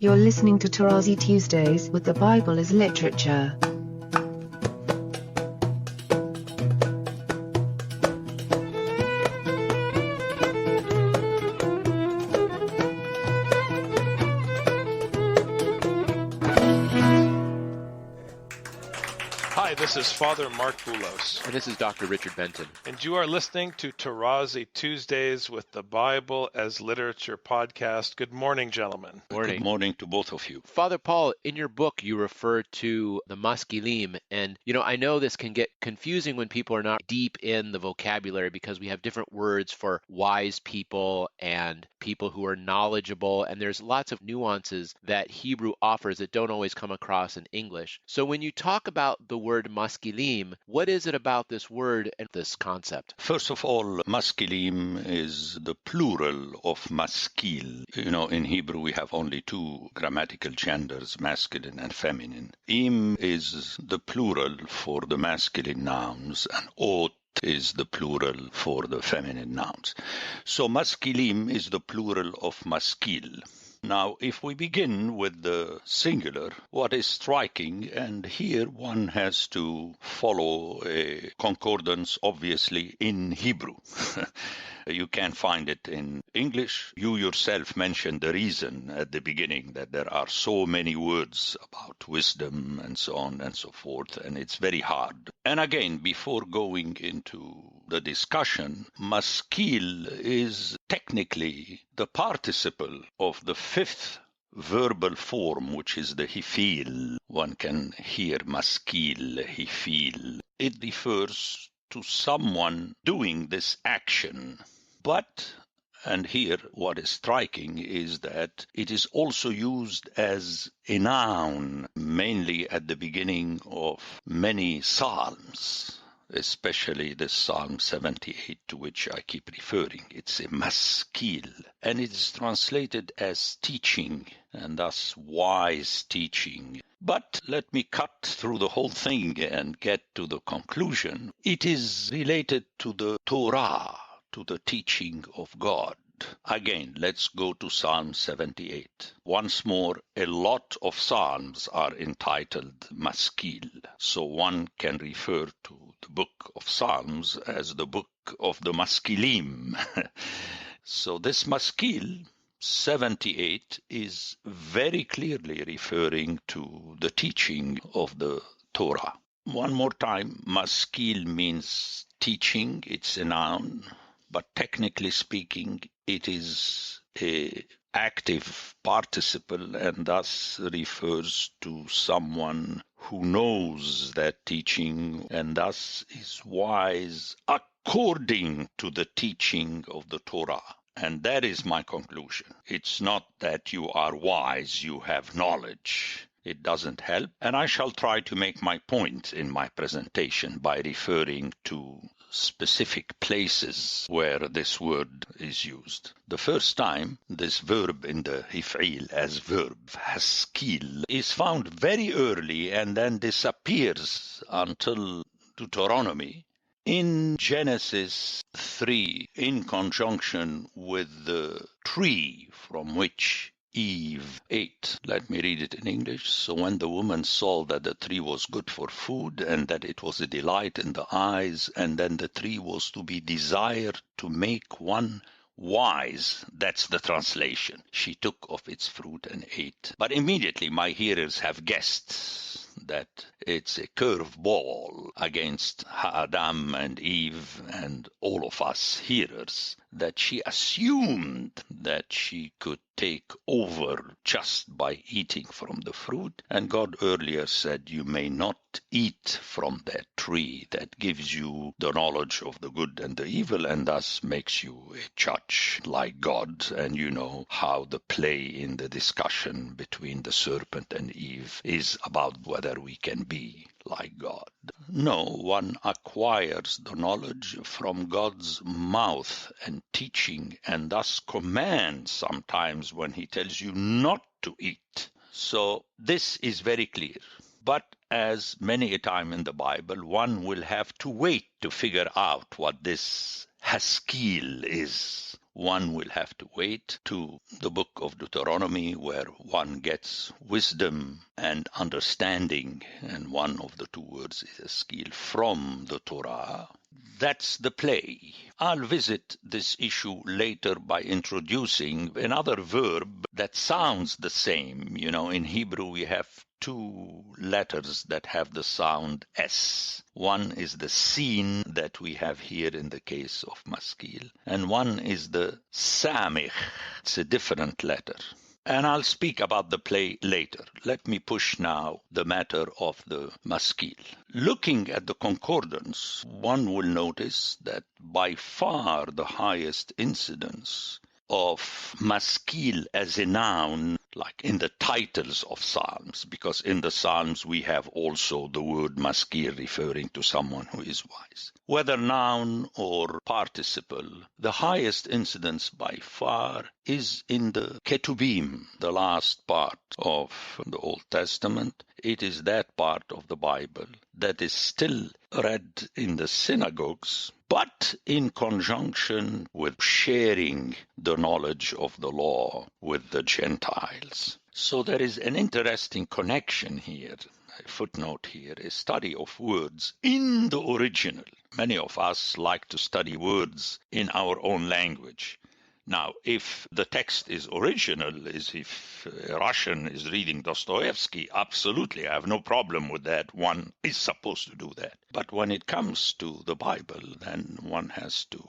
You're listening to Tarazi Tuesdays with the Bible as Literature. Hi, this is Father Mark Boulos, And this is Dr. Richard Benton. and you are listening to Tarazi Tuesdays with the Bible as Literature podcast. Good morning, gentlemen. Morning. Good morning to both of you. Father Paul, in your book, you refer to the Maskilim. And, I know this can get confusing when people are not deep in the vocabulary because we have different words for wise people and people who are knowledgeable. And there's lots of nuances that Hebrew offers that don't always come across in English. So when you talk about the word Maskilim, what is it about this word and this concept? First of all, Maskilim is the plural of maskil. In Hebrew we have only two grammatical genders, masculine and feminine. Im is the plural for the masculine nouns, and ot is the plural for the feminine nouns. So Maskilim is the plural of maskil. Now, if we begin with the singular, what is striking, and here one has to follow a concordance, obviously, in Hebrew. You can't find it in English. You yourself mentioned the reason at the beginning that there are so many words about wisdom and so on and so forth, and it's very hard. And again, before going into the discussion, maskil is technically the participle of the fifth verbal form, which is the hifil. One can hear maskil, hifil. It refers to someone doing this action. But, and here what is striking is that it is also used as a noun, mainly at the beginning of many psalms, especially the Psalm 78 to which I keep referring. It's a maskil, and it is translated as teaching, and thus wise teaching. But let me cut through the whole thing and get to the conclusion. It is related to the Torah, to the teaching of God. Again, let's go to Psalm 78. Once more, a lot of psalms are entitled Maskil, so one can refer to the book of Psalms as the book of the Maskilim. So this Maskil 78 is very clearly referring to the teaching of the Torah. One more time, Maskil means teaching. It's a noun, but technically speaking, it is an active participle and thus refers to someone who knows that teaching and thus is wise according to the teaching of the Torah. And that is my conclusion. It's not that you are wise, you have knowledge. It doesn't help. And I shall try to make my point in my presentation by referring to specific places where this word is used. The first time this verb in the hif'il as verb, haskil, is found very early and then disappears until Deuteronomy. In Genesis 3, in conjunction with the tree from which Eve ate. Let me read it in English. So when the woman saw that the tree was good for food and that it was a delight in the eyes, and then the tree was to be desired to make one wise, that's the translation. She took of its fruit and ate. But immediately my hearers have guessed that it's a curveball against Adam and Eve and all of us hearers, that she assumed that she could take over just by eating from the fruit. And God earlier said, you may not eat from that tree that gives you the knowledge of the good and the evil and thus makes you a judge like God. And you know how the play in the discussion between the serpent and Eve is about whether we can be like God. No, one acquires the knowledge from God's mouth and teaching, and thus commands sometimes when he tells you not to eat. So this is very clear. But as many a time in the Bible, one will have to wait to figure out what this haskil is. one will have to wait to the book of Deuteronomy, where one gets wisdom and understanding, and one of the two words is a skill from the Torah. That's the play. I'll visit this issue later by introducing another verb that sounds the same. In Hebrew we have two letters that have the sound S. One is the sin that we have here in the case of maskil, and one is the samich. It's a different letter. And I'll speak about the play later. Let me push now the matter of the maskil. Looking at the concordance, one will notice that by far the highest incidence of maskil as a noun, like in the titles of Psalms, because in the Psalms we have also the word maskil referring to someone who is wise. Whether noun or participle, the highest incidence by far is in the Ketubim, the last part of the Old Testament. It is that part of the Bible that is still read in the synagogues, but in conjunction with sharing the knowledge of the law with the Gentiles. So there is an interesting connection here. A footnote here, a study of words in the original. Many of us like to study words in our own language. Now, if the text is original, as if a Russian is reading Dostoevsky, absolutely, I have no problem with that. One is supposed to do that. But when it comes to the Bible, then one has to,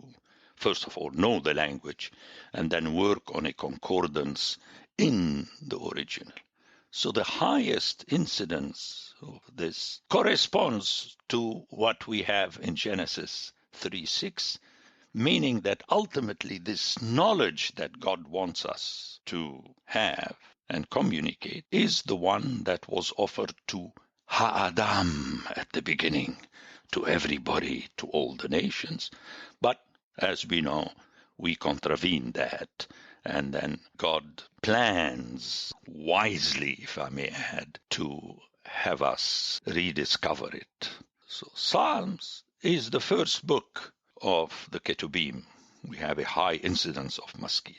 first of all, know the language and then work on a concordance in the original. So the highest incidence of this corresponds to what we have in Genesis 3:6, meaning that ultimately this knowledge that God wants us to have and communicate is the one that was offered to Ha'adam at the beginning, to everybody, to all the nations. But as we know, we contravene that. And then God plans wisely, if I may add, to have us rediscover it. So Psalms is the first book of the Ketubim. We have a high incidence of maskil.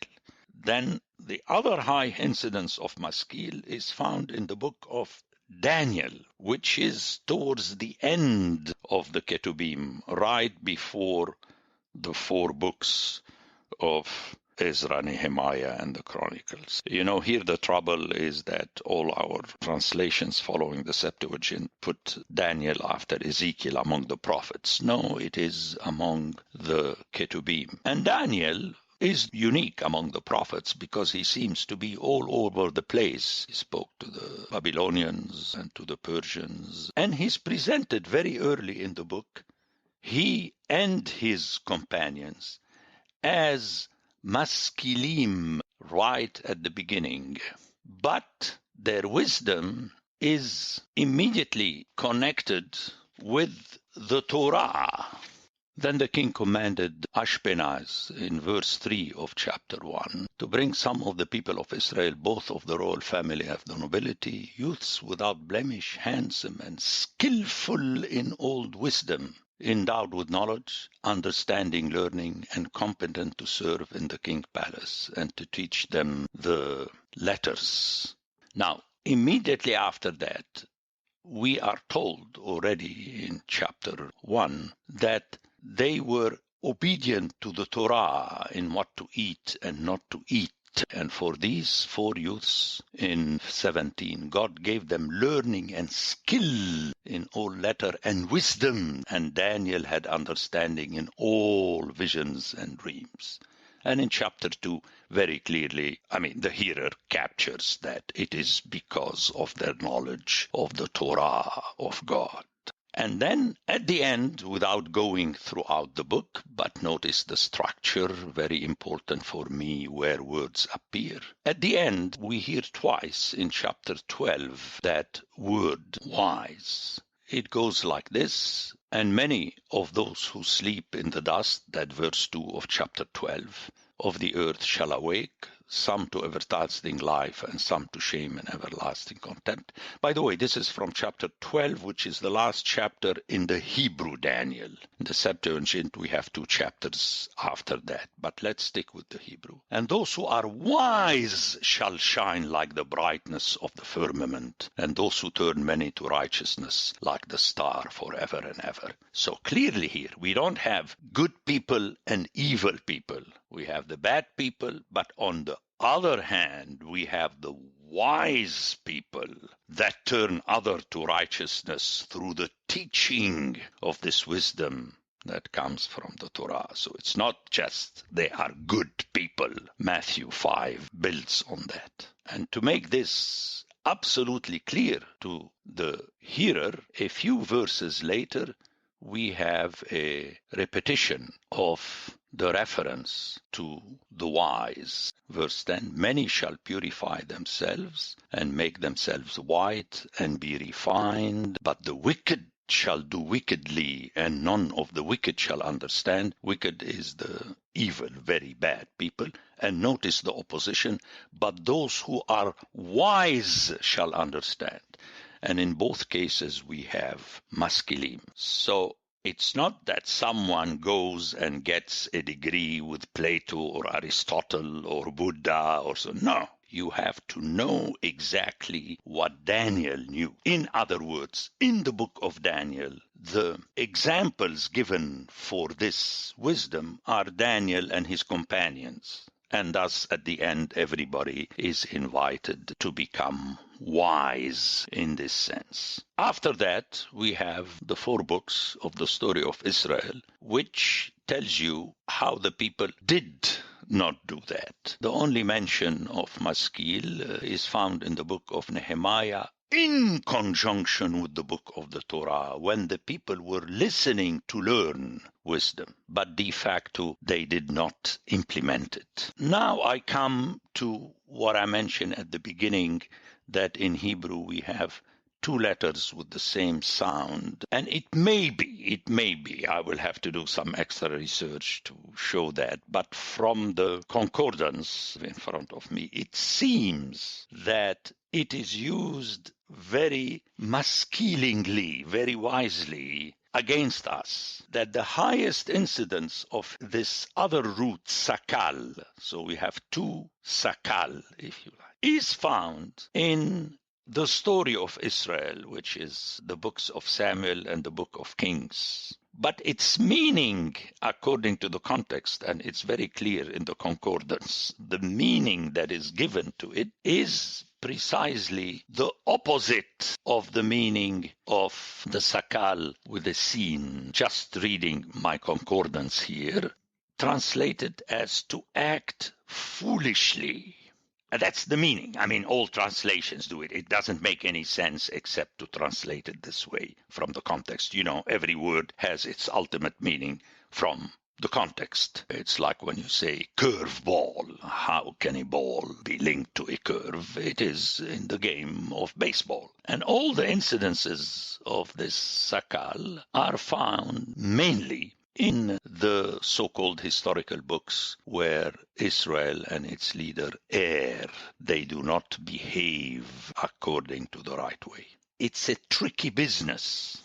Then the other high incidence of maskil is found in the book of Daniel, which is towards the end of the Ketubim, right before the four books of Ezra, Nehemiah, and the Chronicles. Here the trouble is that all our translations following the Septuagint put Daniel after Ezekiel among the prophets. No, it is among the Ketubim. And Daniel is unique among the prophets because he seems to be all over the place. He spoke to the Babylonians and to the Persians, and he's presented very early in the book, he and his companions, as Maskilim right at the beginning. But their wisdom is immediately connected with the Torah. Then the king commanded Ashpenaz in verse 3 of chapter 1 to bring some of the people of Israel, both of the royal family of the nobility, youths without blemish, handsome and skillful in old wisdom, endowed with knowledge, understanding, learning, and competent to serve in the king's palace and to teach them the letters. Now, immediately after that, we are told already in chapter 1 that they were obedient to the Torah in what to eat and not to eat. And for these four youths in 17, God gave them learning and skill in all letter and wisdom. And Daniel had understanding in all visions and dreams. And in chapter 2, very clearly, the hearer captures that it is because of their knowledge of the Torah of God. And then at the end, without going throughout the book, but notice the structure, very important for me, where words appear. At the end, we hear twice in chapter 12 that word wise. It goes like this, and many of those who sleep in the dust, that verse 2 of chapter 12, of the earth shall awake, some to everlasting life and some to shame and everlasting contempt. By the way, this is from chapter 12, which is the last chapter in the Hebrew Daniel. In the Septuagint, we have 2 chapters after that, but let's stick with the Hebrew. And those who are wise shall shine like the brightness of the firmament, and those who turn many to righteousness like the star forever and ever. So clearly here, we don't have good people and evil people. We have the bad people, but on the other hand, we have the wise people that turn other to righteousness through the teaching of this wisdom that comes from the Torah. So it's not just they are good people. Matthew 5 builds on that. And to make this absolutely clear to the hearer, a few verses later, we have a repetition of the reference to the wise. Verse 10, many shall purify themselves and make themselves white and be refined, but the wicked shall do wickedly, and none of the wicked shall understand. Wicked is the evil, very bad people. And notice the opposition, but those who are wise shall understand. And in both cases, we have Maskilim. So it's not that someone goes and gets a degree with Plato or Aristotle or Buddha or so. No, you have to know exactly what Daniel knew. In other words, in the book of Daniel, the examples given for this wisdom are Daniel and his companions. And thus, at the end, everybody is invited to become wise in this sense. After that, we have the 4 books of the story of Israel, which tells you how the people did not do that. The only mention of Maskil is found in the book of Nehemiah, in conjunction with the book of the Torah, when the people were listening to learn wisdom, but de facto they did not implement it. Now I come to what I mentioned at the beginning, that in Hebrew we have 2 letters with the same sound. And it may be, I will have to do some extra research to show that, but from the concordance in front of me, it seems that it is used very maskilingly, very wisely against us, that the highest incidence of this other root, sakal, so we have 2 sakal, if you like, is found in the story of Israel, which is the books of Samuel and the book of Kings. But its meaning, according to the context, and it's very clear in the concordance, the meaning that is given to it is precisely the opposite of the meaning of the sakal with the sin. Just reading my concordance here, translated as to act foolishly. And that's the meaning. I mean, all translations do it. It doesn't make any sense except to translate it this way from the context. You know, every word has its ultimate meaning from the context. It's like when you say curve ball. How can a ball be linked to a curve? It is in the game of baseball. And all the incidences of this sakal are found mainly in the so-called historical books where Israel and its leader err. They do not behave according to the right way. It's a tricky business.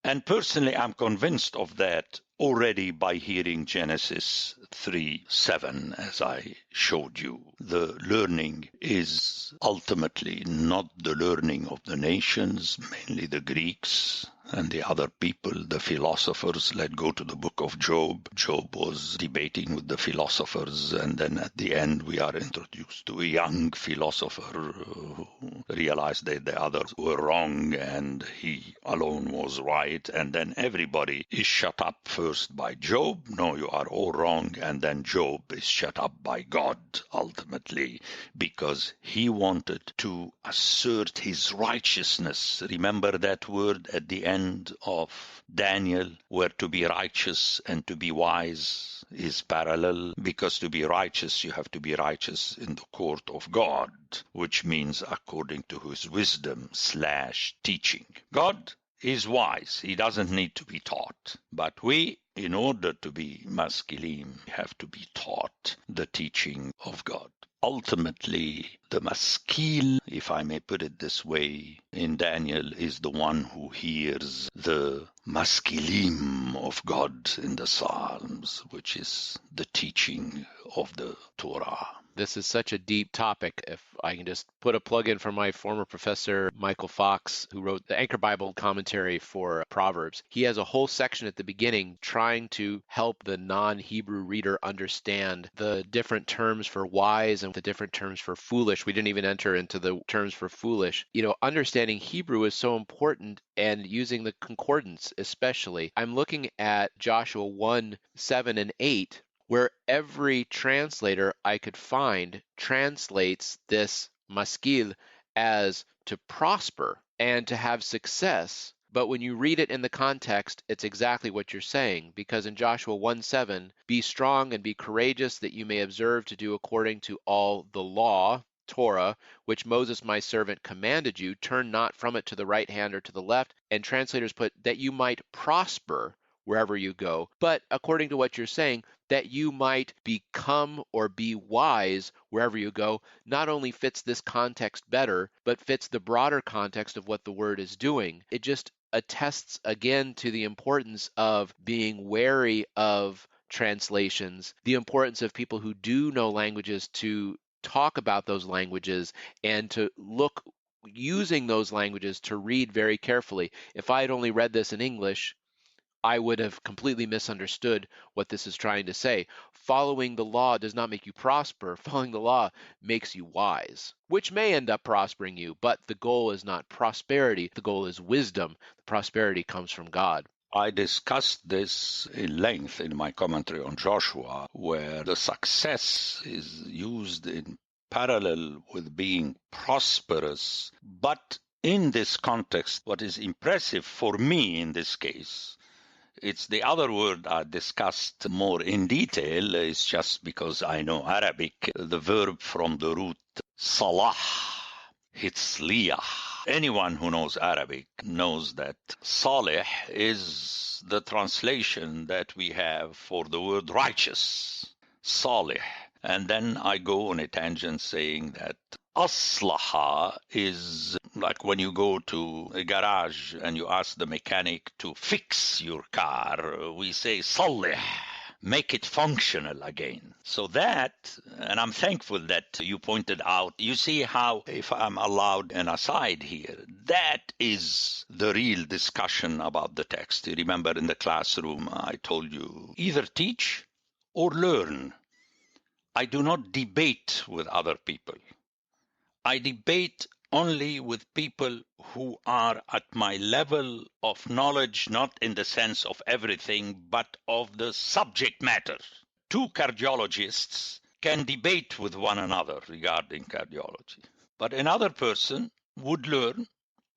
And personally, I'm convinced of that already by hearing Genesis 3:7, as I showed you. The learning is ultimately not the learning of the nations, mainly the Greeks and the other people, the philosophers. Let's go to the book of Job. Job was debating with the philosophers, and then at the end we are introduced to a young philosopher who realized that the others were wrong and he alone was right, and then everybody is shut up first by Job. No, you are all wrong, and then Job is shut up by God ultimately because he wanted to assert his righteousness. Remember that word at the end of Daniel, where to be righteous and to be wise is parallel, because to be righteous you have to be righteous in the court of God, which means according to his wisdom / teaching. God is wise. He doesn't need to be taught. But we, in order to be Maskilim, have to be taught the teaching of God. Ultimately, the Maskil, if I may put it this way, in Daniel is the one who hears the Maskilim of God in the Psalms, which is the teaching of the Torah. This is such a deep topic. If I can just put a plug in for my former professor, Michael Fox, who wrote the Anchor Bible commentary for Proverbs. He has a whole section at the beginning trying to help the non-Hebrew reader understand the different terms for wise and the different terms for foolish. We didn't even enter into the terms for foolish. Understanding Hebrew is so important, and using the concordance especially. I'm looking at Joshua 1, 7, and 8, where every translator I could find translates this maskil as to prosper and to have success. But when you read it in the context, it's exactly what you're saying, because in Joshua 1:7, be strong and be courageous that you may observe to do according to all the law, Torah, which Moses my servant commanded you, turn not from it to the right hand or to the left. And translators put that you might prosper wherever you go. But according to what you're saying, that you might become or be wise wherever you go, not only fits this context better, but fits the broader context of what the word is doing. It just attests again to the importance of being wary of translations, the importance of people who do know languages to talk about those languages and to look using those languages to read very carefully. If I had only read this in English, I would have completely misunderstood what this is trying to say. Following the law does not make you prosper. Following the law makes you wise, which may end up prospering you, but the goal is not prosperity. The goal is wisdom. The prosperity comes from God. I discussed this in length in my commentary on Joshua, where the success is used in parallel with being prosperous. But in this context, what is impressive for me in this case, it's the other word I discussed more in detail. It's just because I know Arabic. The verb from the root salah, hitzliyah. Anyone who knows Arabic knows that salih is the translation that we have for the word righteous, salih. And then I go on a tangent saying that aslaha is like when you go to a garage and you ask the mechanic to fix your car, we say salih, make it functional again. So that, and I'm thankful that you pointed out, you see how, if I'm allowed an aside here, that is the real discussion about the text. You remember in the classroom I told you, either teach or learn. I do not debate with other people. I debate only with people who are at my level of knowledge, not in the sense of everything, but of the subject matter. Two cardiologists can debate with one another regarding cardiology, but another person would learn,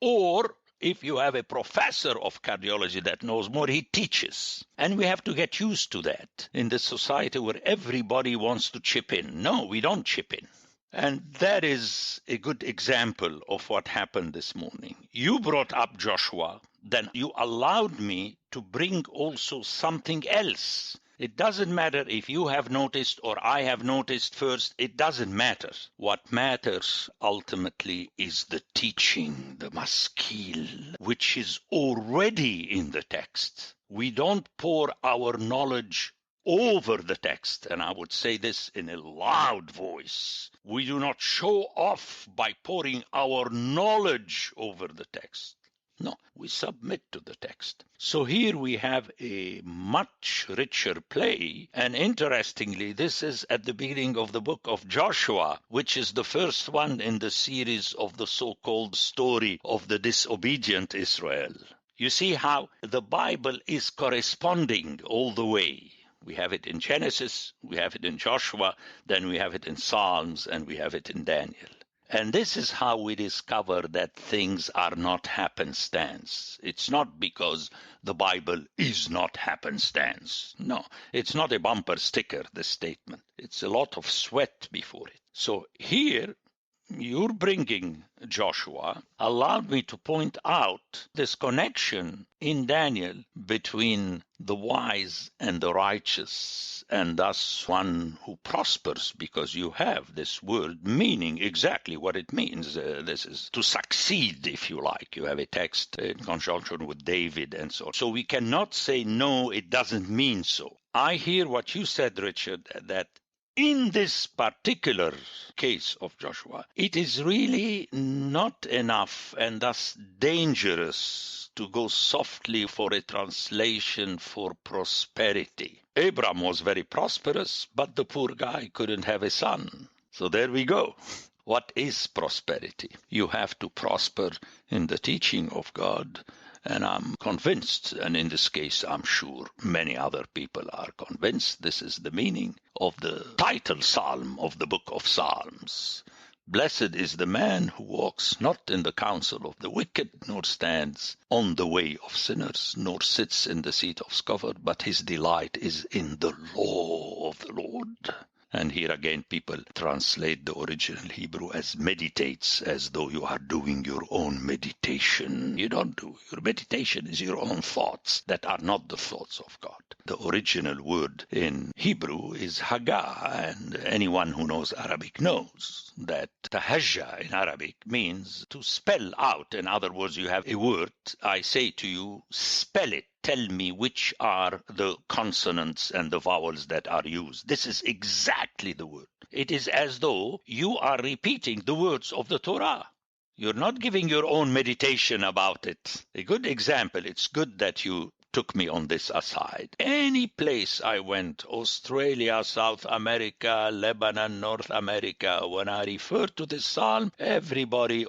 or if you have a professor of cardiology that knows more, he teaches. And we have to get used to that in this society where everybody wants to chip in. No, we don't chip in. And that is a good example of what happened this morning. You brought up Joshua, then you allowed me to bring also something else. It doesn't matter if you have noticed or I have noticed first. It doesn't matter. What matters ultimately is the teaching, the maskil, which is already in the text. We don't pour our knowledge over the text, and I would say this in a loud voice. We do not show off by pouring our knowledge over the text. No, we submit to the text. So here we have a much richer play, and interestingly, this is at the beginning of the book of Joshua, which is the first one in the series of the so-called story of the disobedient Israel. You see how the Bible is corresponding all the way. We have it in Genesis, we have it in Joshua, then we have it in Psalms, and we have it in Daniel. And this is how we discover that things are not happenstance. It's not because the Bible is not happenstance. No, it's not a bumper sticker, this statement. It's a lot of sweat before it. So here your bringing Joshua allowed me to point out this connection in Daniel between the wise and the righteous, and thus one who prospers, because you have this word meaning exactly what it means. This is to succeed, if you like. You have a text in conjunction with David and so on. So we cannot say, no, it doesn't mean so. I hear what you said, Richard, that in this particular case of Joshua, it is really not enough and thus dangerous to go softly for a translation for prosperity. Abraham was very prosperous, but the poor guy couldn't have a son. So there we go. What is prosperity? You have to prosper in the teaching of God. And I'm convinced, and in this case, I'm sure many other people are convinced, this is the meaning of the title psalm of the book of Psalms. Blessed is the man who walks not in the counsel of the wicked, nor stands on the way of sinners, nor sits in the seat of scoffers, but his delight is in the law of the Lord. And here again, people translate the original Hebrew as meditates, as though you are doing your own meditation. You don't do. Your meditation is your own thoughts that are not the thoughts of God. The original word in Hebrew is Haggah, and anyone who knows Arabic knows that tahajja in Arabic means to spell out. In other words, you have a word, I say to you, spell it. Tell me which are the consonants and the vowels that are used. This is exactly the word. It is as though you are repeating the words of the Torah. You're not giving your own meditation about it. A good example, it's good that you took me on this aside. Any place I went, Australia, South America, Lebanon, North America, when I refer to this psalm, everybody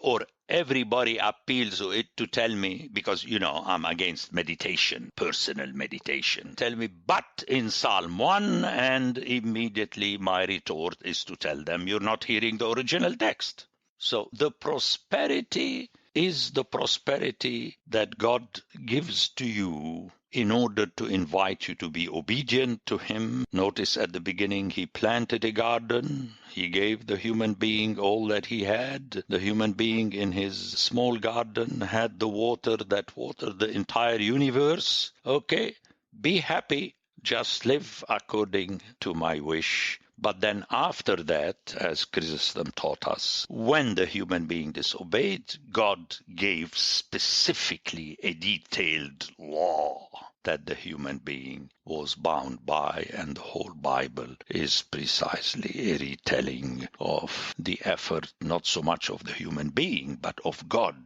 appeals to it to tell me, because, I'm against meditation, personal meditation. Tell me, but in Psalm 1, and immediately my retort is to tell them, you're not hearing the original text. So the prosperity is the prosperity that God gives to you in order to invite you to be obedient to Him. Notice at the beginning, He planted a garden. He gave the human being all that he had. The human being in his small garden had the water that watered the entire universe. Okay, be happy. Just live according to my wish. But then after that, as Chrysostom taught us, when the human being disobeyed, God gave specifically a detailed law that the human being was bound by, and the whole Bible is precisely a retelling of the effort, not so much of the human being, but of God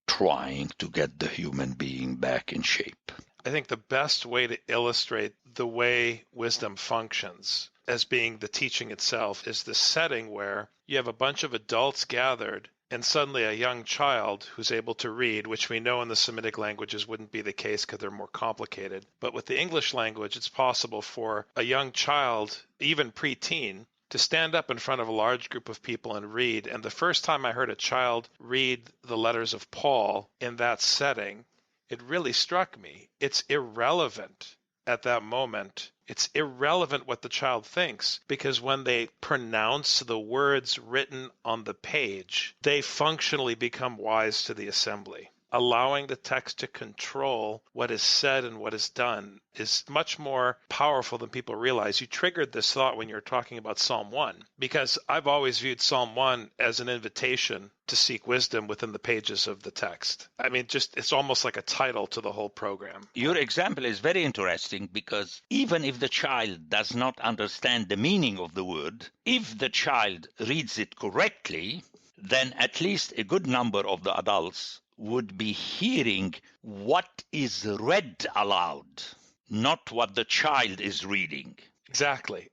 trying to get the human being back in shape. I think the best way to illustrate the way wisdom functions as being the teaching itself is the setting where you have a bunch of adults gathered and suddenly a young child who's able to read, which we know in the Semitic languages wouldn't be the case because they're more complicated. But with the English language, it's possible for a young child, even preteen, to stand up in front of a large group of people and read. And the first time I heard a child read the letters of Paul in that setting, it really struck me. It's irrelevant at that moment. It's irrelevant what the child thinks, because when they pronounce the words written on the page, they functionally become wise to the assembly. Allowing the text to control what is said and what is done is much more powerful than people realize. You triggered this thought when you were talking about Psalm 1, because I've always viewed Psalm 1 as an invitation to seek wisdom within the pages of the text. I mean, it's almost like a title to the whole program. Your example is very interesting, because even if the child does not understand the meaning of the word, if the child reads it correctly, then at least a good number of the adults would be hearing what is read aloud, not what the child is reading. Exactly.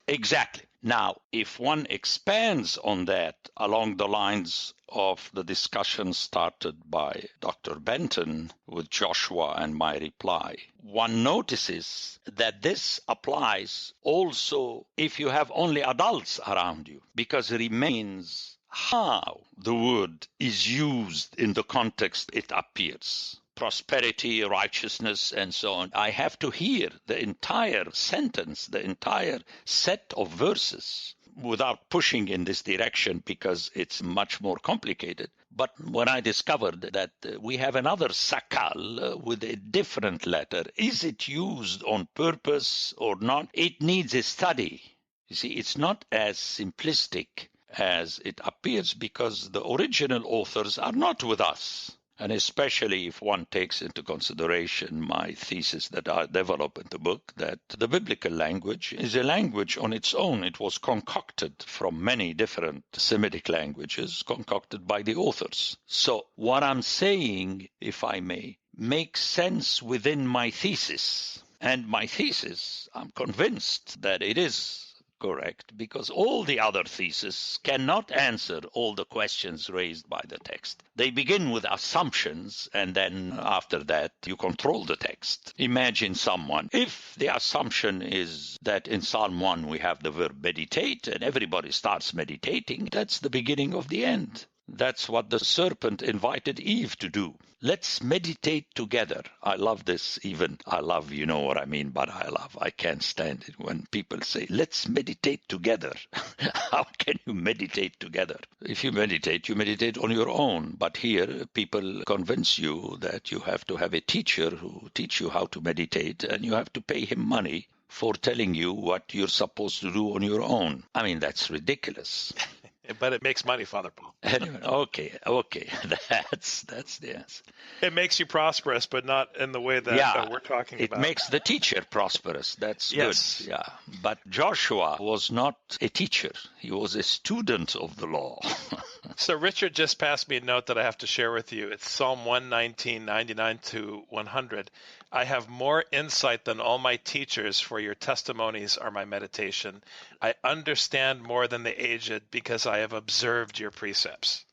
Now, if one expands on that along the lines of the discussion started by Dr. Benton with Joshua and my reply, one notices that this applies also if you have only adults around you, because it remains how the word is used in the context it appears. Prosperity, righteousness, and so on. I have to hear the entire sentence, the entire set of verses. without pushing in this direction because it's much more complicated. But when I discovered that we have another sakal with a different letter, is it used on purpose or not? It needs a study. You see, it's not as simplistic as it appears because the original authors are not with us. And especially if one takes into consideration my thesis that I develop in the book, that the biblical language is a language on its own. It was concocted from many different Semitic languages, concocted by the authors. So what I'm saying, if I may, makes sense within my thesis. And my thesis, I'm convinced that it is correct, because all the other theses cannot answer all the questions raised by the text. They begin with assumptions, and then after that, you control the text. Imagine someone, if the assumption is that in Psalm 1 we have the verb meditate, and everybody starts meditating, that's the beginning of the end. That's what the serpent invited Eve to do. Let's meditate together. I love this even. I love, you know what I mean, but I can't stand it when people say, let's meditate together. How can you meditate together? If you meditate on your own. But here, people convince you that you have to have a teacher who teach you how to meditate, and you have to pay him money for telling you what you're supposed to do on your own. I mean, that's ridiculous. But it makes money, Father Paul. Anyway, okay. That's the answer. It makes you prosperous, but not in the way that we're talking about. It makes the teacher prosperous. That's yes. good. Yeah. But Joshua was not a teacher. He was a student of the law. So Richard just passed me a note that I have to share with you. It's Psalm 119, 99 to 100. I have more insight than all my teachers, for your testimonies are my meditation. I understand more than the aged, because I have observed your precepts.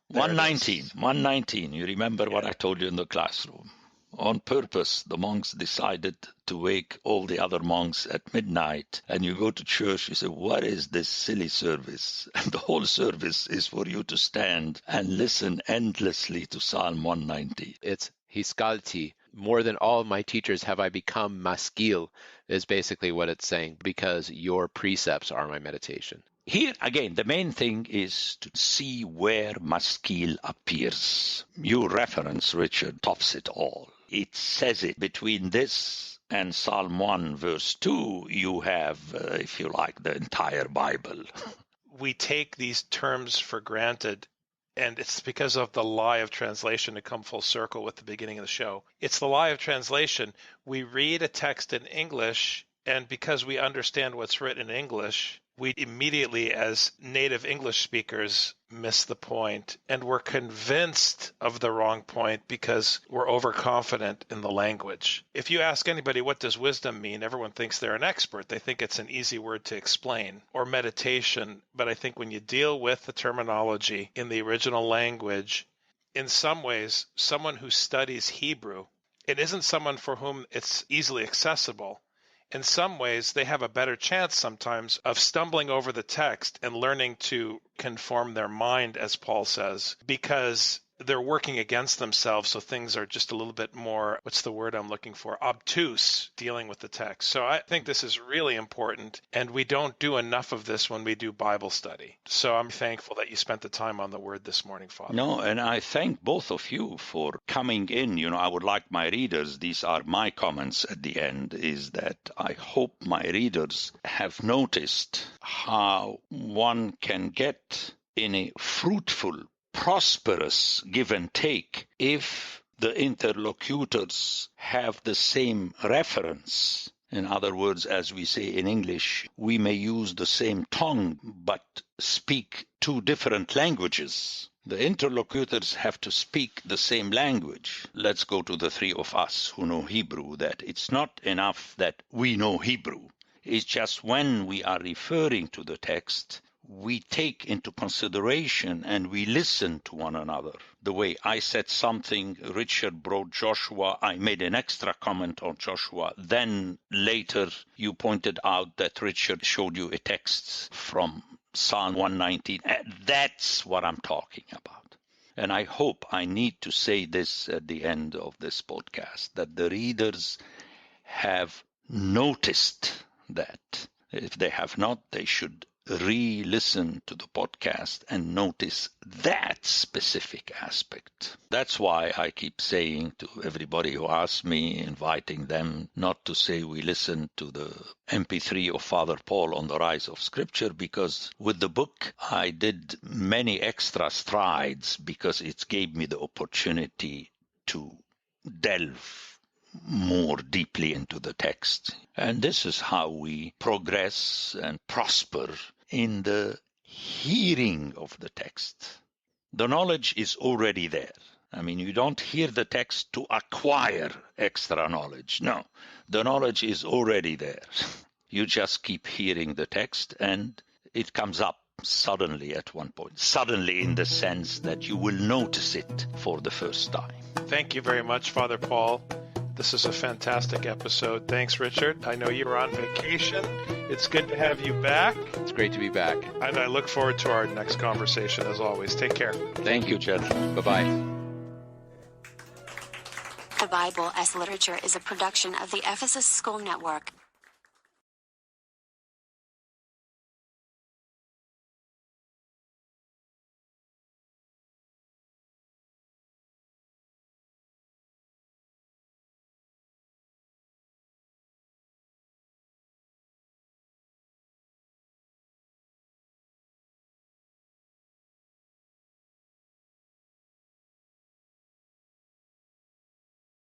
119. You remember what I told you in the classroom. On purpose, the monks decided to wake all the other monks at midnight, and you go to church, you say, what is this silly service? And the whole service is for you to stand and listen endlessly to Psalm 190. It's hiskalti. More than all my teachers have I become maskil, is basically what it's saying, because your precepts are my meditation. Here, again, the main thing is to see where maskil appears. Your reference, Richard, tops it all. It says it between this and Psalm 1, verse 2, you have, if you like, the entire Bible. We take these terms for granted, and it's because of the lie of translation, to come full circle with the beginning of the show. It's the lie of translation. We read a text in English, and because we understand what's written in English, we immediately, as native English speakers, miss the point, and we're convinced of the wrong point because we're overconfident in the language. If you ask anybody, what does wisdom mean? Everyone thinks they're an expert. They think it's an easy word to explain, or meditation. But I think when you deal with the terminology in the original language, in some ways, someone who studies Hebrew, it isn't someone for whom it's easily accessible. In some ways, they have a better chance sometimes of stumbling over the text and learning to conform their mind, as Paul says, because they're working against themselves, so things are just a little bit more, what's the word I'm looking for, obtuse, dealing with the text. So I think this is really important, and we don't do enough of this when we do Bible study. So I'm thankful that you spent the time on the Word this morning, Father. No, and I thank both of you for coming in. You know, I would like my readers, these are my comments at the end, is that I hope my readers have noticed how one can get in a fruitful, prosperous give and take if the interlocutors have the same reference. In other words, as we say in English, we may use the same tongue but speak two different languages. The interlocutors have to speak the same language. Let's go to the three of us who know Hebrew, that it's not enough that we know Hebrew. It's just when we are referring to the text, we take into consideration and we listen to one another. The way I said something, Richard brought Joshua, I made an extra comment on Joshua. Then later you pointed out that Richard showed you a text from Psalm 119. That's what I'm talking about. And I hope I need to say this at the end of this podcast, that the readers have noticed that. If they have not, they should re-listen to the podcast and notice that specific aspect. That's why I keep saying to everybody who asks me, inviting them not to say we listen to the MP3 of Father Paul on the rise of Scripture, because with the book I did many extra strides because it gave me the opportunity to delve more deeply into the text. And this is how we progress and prosper in the hearing of the text. The knowledge is already there. I mean, you don't hear the text to acquire extra knowledge. No, the knowledge is already there. You just keep hearing the text and it comes up suddenly at one point. Suddenly in the sense that you will notice it for the first time. Thank you very much, Father Paul. This is a fantastic episode. Thanks, Richard. I know you were on vacation. It's good to have you back. It's great to be back. And I look forward to our next conversation as always. Take care. Thank you, Jed. Bye-bye. The Bible as Literature is a production of the Ephesus School Network.